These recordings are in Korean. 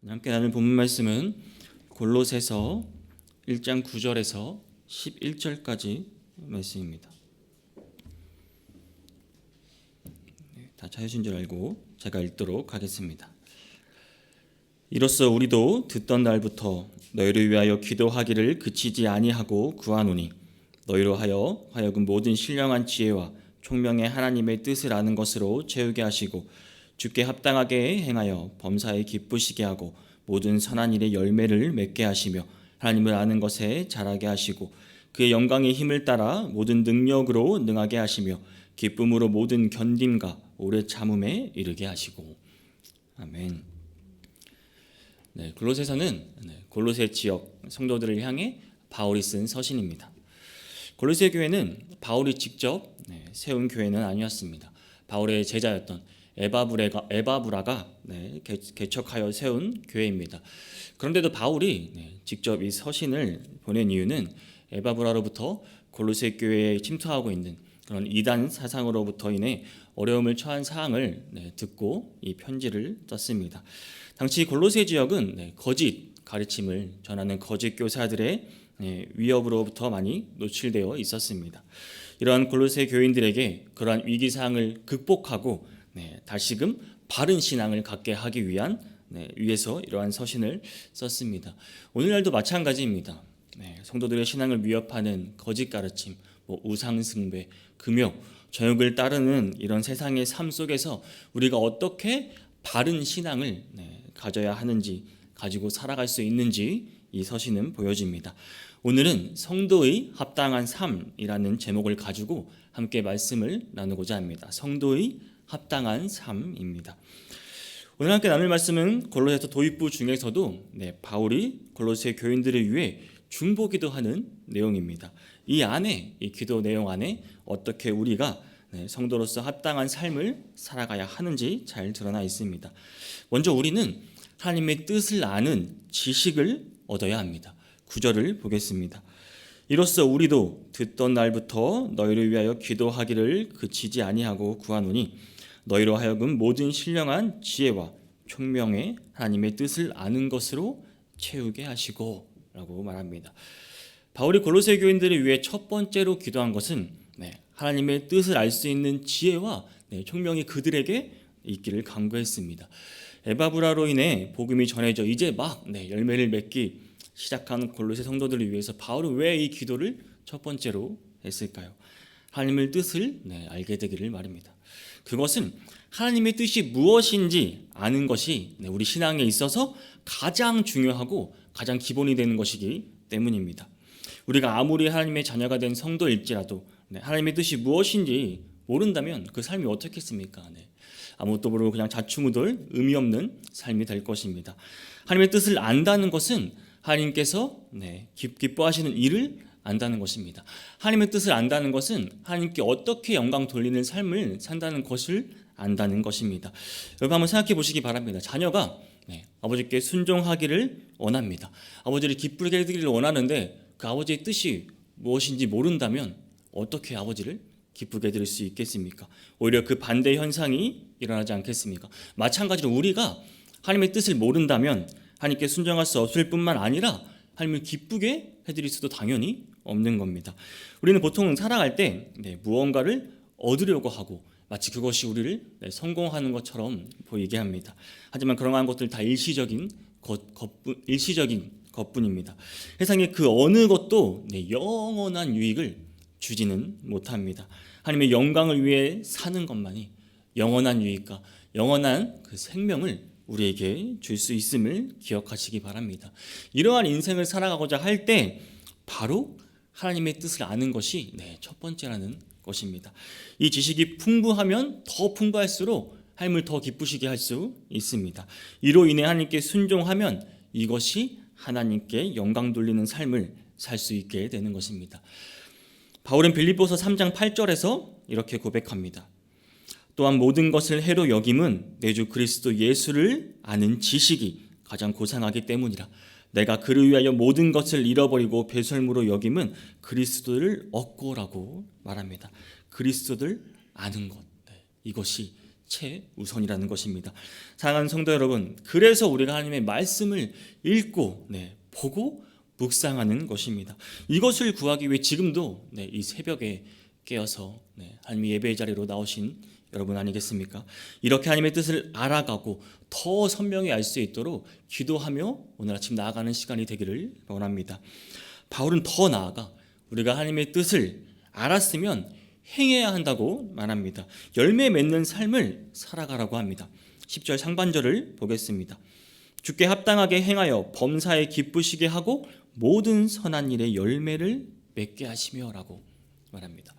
함께 나눌 본문 말씀은 골로새서 1장 9절에서 11절까지 말씀입니다. 다 찾으신 줄 알고 제가 읽도록 하겠습니다. 이로써 우리도 듣던 날부터 너희를 위하여 기도하기를 그치지 아니하고 구하노니 너희로 하여금 모든 신령한 지혜와 총명의 하나님의 뜻을 아는 것으로 채우게 하시고 주께 합당하게 행하여 범사에 기쁘시게 하고 모든 선한 일의 열매를 맺게 하시며 하나님을 아는 것에 자라게 하시고 그의 영광의 힘을 따라 모든 능력으로 능하게 하시며 기쁨으로 모든 견딤과 오래 참음에 이르게 하시고. 아멘. 골로새서는 골로새 지역 성도들을 향해 바울이 쓴 서신입니다. 골로새 교회는 바울이 직접 세운 교회는 아니었습니다. 바울의 제자였던 에바브라가 개척하여 세운 교회입니다. 그런데도 바울이 직접 이 서신을 보낸 이유는 에바브라로부터 골로새 교회에 침투하고 있는 그런 이단 사상으로부터 인해 어려움을 처한 사항을 듣고 이 편지를 썼습니다. 당시 골로새 지역은 거짓 가르침을 전하는 거짓 교사들의 위협으로부터 많이 노출되어 있었습니다. 이러한 골로새 교인들에게 그러한 위기 사항을 극복하고 다시금 바른 신앙을 갖게 하기 위해서 이러한 서신을 썼습니다. 오늘날도 마찬가지입니다. 성도들의 신앙을 위협하는 거짓 가르침, 우상숭배, 금욕, 정욕을 따르는 이런 세상의 삶 속에서 우리가 어떻게 바른 신앙을 가져야 하는지, 가지고 살아갈 수 있는지 이 서신은 보여줍니다. 오늘은 성도의 합당한 삶이라는 제목을 가지고 함께 말씀을 나누고자 합니다. 성도의 합당한 삶입니다. 오늘 함께 나눌 말씀은 골로새서 도입부 중에서도 바울이 골로새 교인들을 위해 중보기도하는 내용입니다. 이 안에, 이 기도 내용 안에 어떻게 우리가 성도로서 합당한 삶을 살아가야 하는지 잘 드러나 있습니다. 먼저 우리는 하나님의 뜻을 아는 지식을 얻어야 합니다. 9절을 보겠습니다. 이로써 우리도 듣던 날부터 너희를 위하여 기도하기를 그치지 아니하고 구하노니 너희로 하여금 모든 신령한 지혜와 총명의 하나님의 뜻을 아는 것으로 채우게 하시고 라고 말합니다. 바울이 골로새 교인들을 위해 첫 번째로 기도한 것은 하나님의 뜻을 알 수 있는 지혜와 총명이 그들에게 있기를 간구했습니다. 에바브라로 인해 복음이 전해져 이제 막 열매를 맺기 시작한 골로새 성도들을 위해서 바울은 왜 이 기도를 첫 번째로 했을까요? 하나님의 뜻을 알게 되기를 말입니다. 그것은 하나님의 뜻이 무엇인지 아는 것이 우리 신앙에 있어서 가장 중요하고 가장 기본이 되는 것이기 때문입니다. 우리가 아무리 하나님의 자녀가 된 성도일지라도 하나님의 뜻이 무엇인지 모른다면 그 삶이 어떻겠습니까? 아무것도 모르고 그냥 자충우돌 의미 없는 삶이 될 것입니다. 하나님의 뜻을 안다는 것은 하나님께서 기뻐하시는 일을 안다는 것입니다. 하나님의 뜻을 안다는 것은 하나님께 어떻게 영광 돌리는 삶을 산다는 것을 안다는 것입니다. 여러분 한번 생각해 보시기 바랍니다. 자녀가 아버지께 순종하기를 원합니다. 아버지를 기쁘게 해드리기를 원하는데 그 아버지의 뜻이 무엇인지 모른다면 어떻게 아버지를 기쁘게 해드릴 수 있겠습니까? 오히려 그 반대 현상이 일어나지 않겠습니까? 마찬가지로 우리가 하나님의 뜻을 모른다면 하나님께 순종할 수 없을 뿐만 아니라 하나님을 기쁘게 해드릴 수도 당연히 없는 겁니다. 우리는 보통 살아갈 때 무언가를 얻으려고 하고 마치 그것이 우리를 성공하는 것처럼 보이게 합니다. 하지만 그러한 것들 다 일시적인 것뿐입니다. 세상에 그 어느 것도 영원한 유익을 주지는 못합니다. 하나님의 영광을 위해 사는 것만이 영원한 유익과 영원한 그 생명을 우리에게 줄 수 있음을 기억하시기 바랍니다. 이러한 인생을 살아가고자 할 때 바로 하나님의 뜻을 아는 것이 첫 번째라는 것입니다. 이 지식이 풍부하면 더 풍부할수록 하나님을 더 기쁘시게 할 수 있습니다. 이로 인해 하나님께 순종하면 이것이 하나님께 영광 돌리는 삶을 살 수 있게 되는 것입니다. 바울은 빌립보서 3장 8절에서 이렇게 고백합니다. 또한 모든 것을 해로 여김은 내 주 그리스도 예수를 아는 지식이 가장 고상하기 때문이라. 내가 그를 위하여 모든 것을 잃어버리고 배설물로 여김은 그리스도를 얻고라고 말합니다. 그리스도를 아는 것, 이것이 최우선이라는 것입니다. 사랑하는 성도 여러분, 그래서 우리가 하나님의 말씀을 읽고 보고 묵상하는 것입니다. 이것을 구하기 위해 지금도 이 새벽에 깨어서 하나님의 예배의 자리로 나오신 여러분 아니겠습니까? 이렇게 하나님의 뜻을 알아가고 더 선명히 알 수 있도록 기도하며 오늘 아침 나아가는 시간이 되기를 원합니다. 바울은 더 나아가 우리가 하나님의 뜻을 알았으면 행해야 한다고 말합니다. 열매 맺는 삶을 살아가라고 합니다. 10절 상반절을 보겠습니다. 주께 합당하게 행하여 범사에 기쁘시게 하고 모든 선한 일에 열매를 맺게 하시며 라고 말합니다.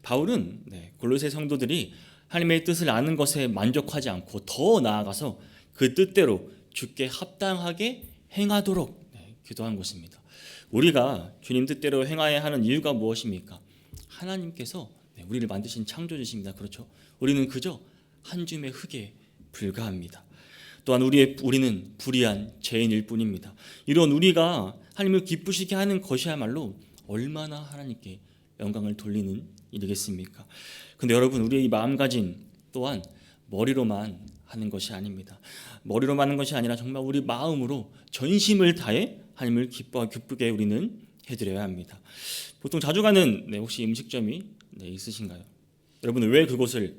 바울은 골로새 성도들이 하나님의 뜻을 아는 것에 만족하지 않고 더 나아가서 그 뜻대로 주께 합당하게 행하도록 기도한 것입니다. 우리가 주님 뜻대로 행하여야 하는 이유가 무엇입니까? 하나님께서 우리를 만드신 창조주십니다. 그렇죠? 우리는 그저 한 줌의 흙에 불과합니다. 또한 우리는 불의한 죄인일 뿐입니다. 이런 우리가 하나님을 기쁘시게 하는 것이야말로 얼마나 하나님께 영광을 돌리는 일이겠습니까? 근데 여러분, 우리의 이 마음가짐 또한 머리로만 하는 것이 아닙니다. 머리로만 하는 것이 아니라 정말 우리 마음으로 전심을 다해 하나님을 기쁘게 우리는 해드려야 합니다. 보통 자주 가는 혹시 음식점이 있으신가요? 여러분은 왜 그곳을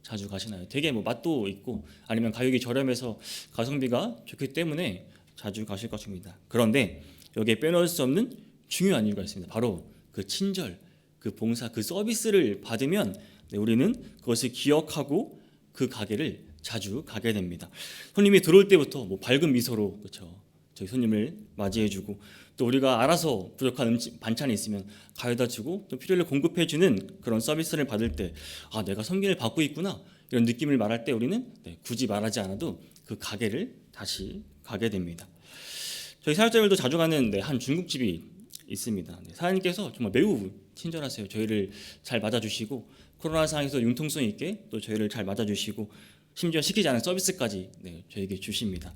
자주 가시나요? 되게 맛도 있고 아니면 가격이 저렴해서 가성비가 좋기 때문에 자주 가실 것입니다. 그런데 여기에 빼놓을 수 없는 중요한 이유가 있습니다. 바로 그 친절, 그 봉사, 그 서비스를 받으면 우리는 그것을 기억하고 그 가게를 자주 가게 됩니다. 손님이 들어올 때부터 밝은 미소로 그렇죠. 저희 손님을 맞이해주고 또 우리가 알아서 부족한 반찬이 있으면 가져다 주고 또 필요를 공급해주는 그런 서비스를 받을 때 내가 섬김을 받고 있구나 이런 느낌을 말할 때 우리는 굳이 말하지 않아도 그 가게를 다시 가게 됩니다. 저희 사역자들도 자주 가는 한 중국집이 있습니다. 사장님께서 정말 매우 친절하세요. 저희를 잘 맞아주시고 코로나 상황에서 융통성 있게 또 저희를 잘 맞아주시고 심지어 시키지 않은 서비스까지 저에게 주십니다.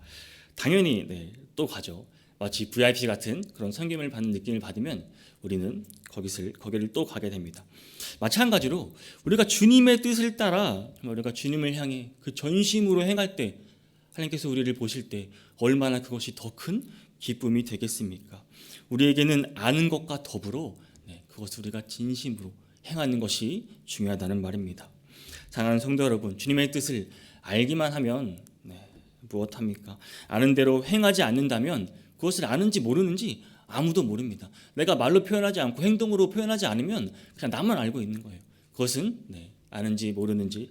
당연히 또 가죠. 마치 VIP 같은 그런 섬김을 받는 느낌을 받으면 우리는 거기를 또 가게 됩니다. 마찬가지로 우리가 주님의 뜻을 따라 우리가 주님을 향해 그 전심으로 행할 때 하나님께서 우리를 보실 때 얼마나 그것이 더 큰 기쁨이 되겠습니까? 우리에게는 아는 것과 더불어 그것을 우리가 진심으로 행하는 것이 중요하다는 말입니다. 사랑하는 성도 여러분, 주님의 뜻을 알기만 하면 무엇합니까? 아는 대로 행하지 않는다면 그것을 아는지 모르는지 아무도 모릅니다. 내가 말로 표현하지 않고 행동으로 표현하지 않으면 그냥 나만 알고 있는 거예요. 그것은 아는지 모르는지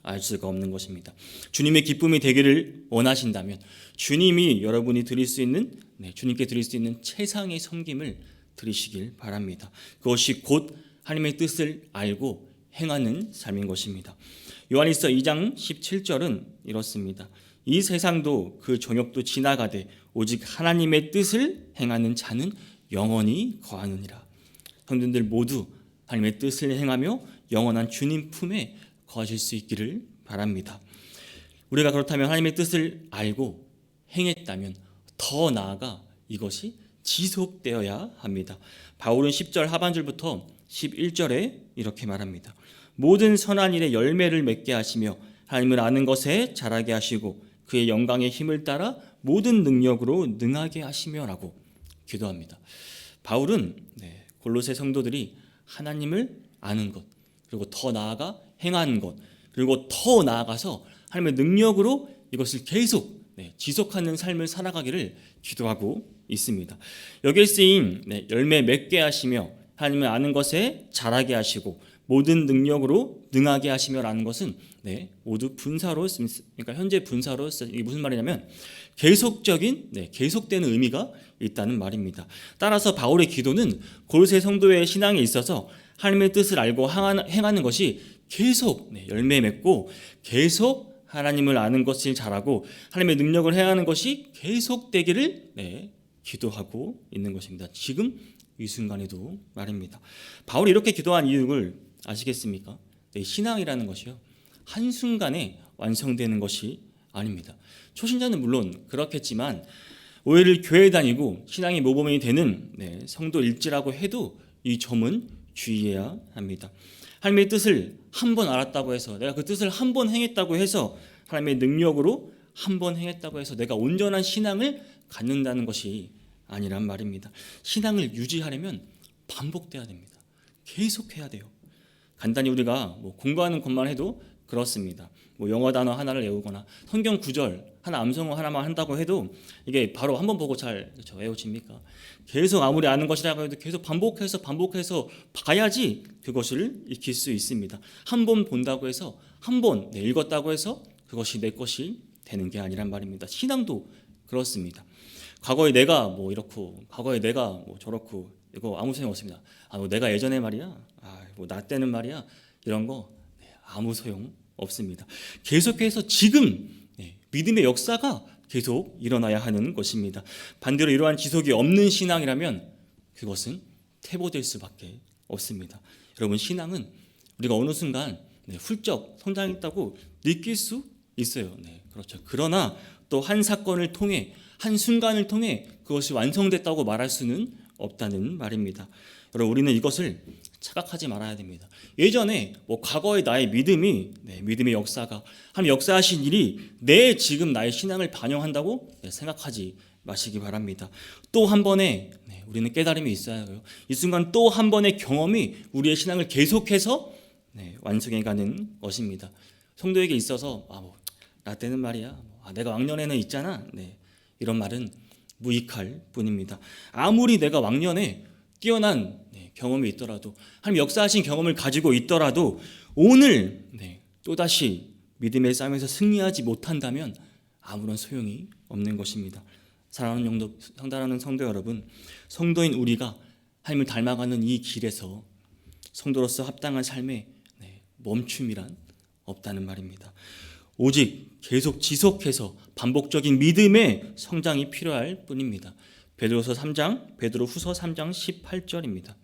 알 수가 없는 것입니다. 주님의 기쁨이 되기를 원하신다면 주님이 여러분이 드릴 수 있는 주님께 드릴 수 있는 최상의 섬김을 드리시길 바랍니다. 그것이 곧 하나님의 뜻을 알고 행하는 삶인 것입니다. 요한일서 2장 17절은 이렇습니다. 이 세상도 그 정욕도 지나가되 오직 하나님의 뜻을 행하는 자는 영원히 거하느니라. 성도님들 모두 하나님의 뜻을 행하며 영원한 주님 품에 거하실 수 있기를 바랍니다. 우리가 그렇다면 하나님의 뜻을 알고 행했다면 더 나아가 이것이 지속되어야 합니다. 바울은 10절 하반절부터 11절에 이렇게 말합니다. 모든 선한 일에 열매를 맺게 하시며 하나님을 아는 것에 자라게 하시고 그의 영광의 힘을 따라 모든 능력으로 능하게 하시며라고 기도합니다. 바울은 골로새 성도들이 하나님을 아는 것 그리고 더 나아가 행하는 것 그리고 더 나아가서 하나님의 능력으로 이것을 계속 지속하는 삶을 살아가기를 기도하고 있습니다. 여기에 쓰인 열매 맺게 하시며 하나님을 아는 것에 자라게 하시고 모든 능력으로 능하게 하시며라는 것은 모두 분사로 그러니까 현재 분사로 이게 무슨 말이냐면 계속되는 의미가 있다는 말입니다. 따라서 바울의 기도는 골로새 성도의 신앙에 있어서 하나님의 뜻을 알고 행하는 것이 계속 열매 맺고 계속 하나님을 아는 것을 잘하고 하나님의 능력을 행하는 것이 계속되기를 기도하고 있는 것입니다. 지금 이 순간에도 말입니다. 바울이 이렇게 기도한 이유를 아시겠습니까? 신앙이라는 것이요 한순간에 완성되는 것이 아닙니다. 초신자는 물론 그렇겠지만 오해를 교회 다니고 신앙이 모범이 되는 성도일지라고 해도 이 점은 주의해야 합니다. 하나님의 뜻을 한 번 알았다고 해서, 내가 그 뜻을 한 번 행했다고 해서, 하나님의 능력으로 한 번 행했다고 해서 내가 온전한 신앙을 갖는다는 것이 아니란 말입니다. 신앙을 유지하려면 반복돼야 됩니다. 계속해야 돼요. 간단히 우리가 공부하는 것만 해도 그렇습니다. 영어 단어 하나를 외우거나 성경 구절 하나, 암송어 하나만 한다고 해도 이게 바로 한번 보고 잘 외워집니까? 계속 아무리 아는 것이라고 해도 계속 반복해서 봐야지 그것을 익힐 수 있습니다. 한 번 본다고 해서, 한 번 읽었다고 해서 그것이 내 것이 되는 게 아니란 말입니다. 신앙도 그렇습니다. 과거에 내가 이렇고, 과거에 내가 저렇고, 이거 아무 소용 없습니다. 내가 예전에 말이야, 나 때는 말이야, 이런 거 아무 소용 없습니다. 계속해서 지금 믿음의 역사가 계속 일어나야 하는 것입니다. 반대로 이러한 지속이 없는 신앙이라면 그것은 퇴보될 수밖에 없습니다. 여러분, 신앙은 우리가 어느 순간 훌쩍 성장했다고 느낄 수 있어요. 그렇죠. 그러나 또 한 사건을 통해, 한 순간을 통해 그것이 완성됐다고 말할 수는 없다는 말입니다. 여러분, 우리는 이것을 착각하지 말아야 됩니다. 예전에 과거의 나의 믿음의 역사가, 하나님 역사하신 일이 지금 나의 신앙을 반영한다고 생각하지 마시기 바랍니다. 또 한 번의 우리는 깨달음이 있어야 해요. 이 순간 또 한 번의 경험이 우리의 신앙을 계속해서 완성해가는 것입니다. 성도에게 있어서 나 때는 말이야, 내가 왕년에는 있잖아, 이런 말은 무익할 뿐입니다. 아무리 내가 왕년에 뛰어난 경험이 있더라도, 하나님 역사하신 경험을 가지고 있더라도 오늘 또다시 믿음의 싸움에서 승리하지 못한다면 아무런 소용이 없는 것입니다. 사랑하는 성도 여러분, 성도인 우리가 하나님을 닮아가는 이 길에서 성도로서 합당한 삶에 멈춤이란 없다는 말입니다. 오직 계속 지속해서 반복적인 믿음의 성장이 필요할 뿐입니다. 베드로후서 3장 18절입니다.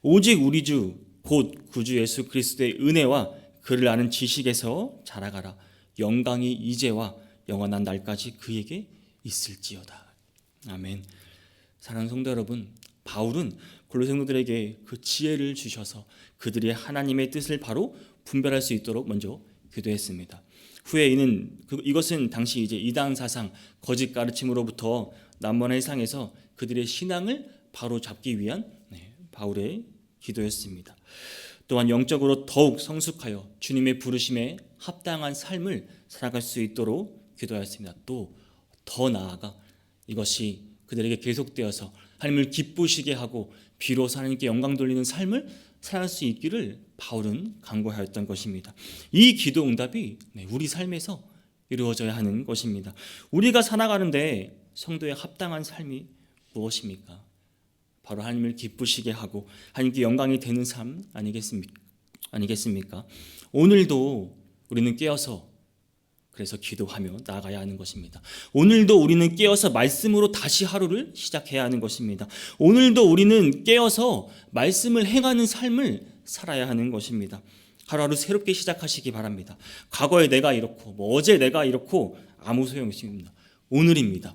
오직 우리 주 곧 구주 예수 그리스도의 은혜와 그를 아는 지식에서 자라가라. 영광이 이제와 영원한 날까지 그에게 있을지어다. 아멘. 사랑하는 성도 여러분, 바울은 골로새 성도들에게 그 지혜를 주셔서 그들이 하나님의 뜻을 바로 분별할 수 있도록 먼저 기도했습니다. 후에 이것은 당시 이단 사상, 거짓 가르침으로부터 남원의 세상에서 그들의 신앙을 바로 잡기 위한 바울의 기도였습니다. 또한 영적으로 더욱 성숙하여 주님의 부르심에 합당한 삶을 살아갈 수 있도록 기도하였습니다. 또 더 나아가 이것이 그들에게 계속되어서 하나님을 기쁘시게 하고 비로소 하나님께 영광 돌리는 삶을 살아갈 수 있기를 바울은 간구하였던 것입니다. 이 기도 응답이 우리 삶에서 이루어져야 하는 것입니다. 우리가 살아가는데 성도의 합당한 삶이 무엇입니까? 바로 하나님을 기쁘시게 하고 하나님께 영광이 되는 삶 아니겠습니까? 오늘도 우리는 깨어서 그래서 기도하며 나아가야 하는 것입니다. 오늘도 우리는 깨어서 말씀으로 다시 하루를 시작해야 하는 것입니다. 오늘도 우리는 깨어서 말씀을 행하는 삶을 살아야 하는 것입니다. 하루하루 새롭게 시작하시기 바랍니다. 과거에 내가 이렇고 어제 내가 이렇고 아무 소용이 없습니다. 오늘입니다.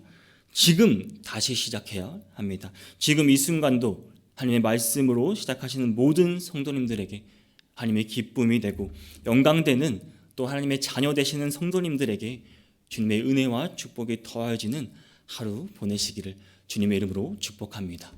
지금 다시 시작해야 합니다. 지금 이 순간도 하나님의 말씀으로 시작하시는 모든 성도님들에게 하나님의 기쁨이 되고 영광되는, 또 하나님의 자녀 되시는 성도님들에게 주님의 은혜와 축복이 더해지는 하루 보내시기를 주님의 이름으로 축복합니다.